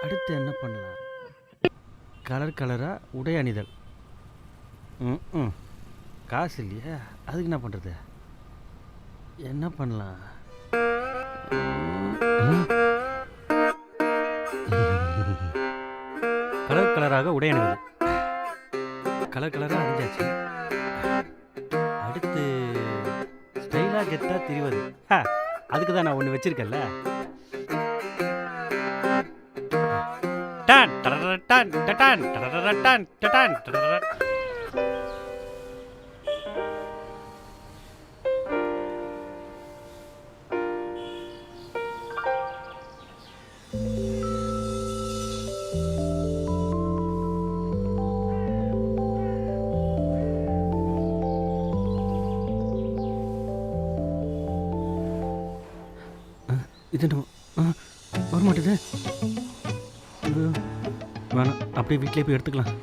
அடுத்து என்ன பண்ணலாம்? கலர் கலராக உடை அணிதல். ம் காசு இல்லையா? அதுக்கு என்ன பண்ணுறது? என்ன பண்ணலாம்? கலர் கலராக உடை அணிவது. கலர் கலராக அணிஞ்சாச்சு. அடுத்து ஸ்டைலாக கெத்தாக தெரிவது. அதுக்கு தான் நான் ஒன்று வச்சிருக்கேன்ல. டான் டரரட்டான் டடான் டரரட்டான் டடான் டரரட். இது என்ன வரமாட்டேது? வேணாம், அப்படியே வீட்டிலே போய் எடுத்துக்கலாம்.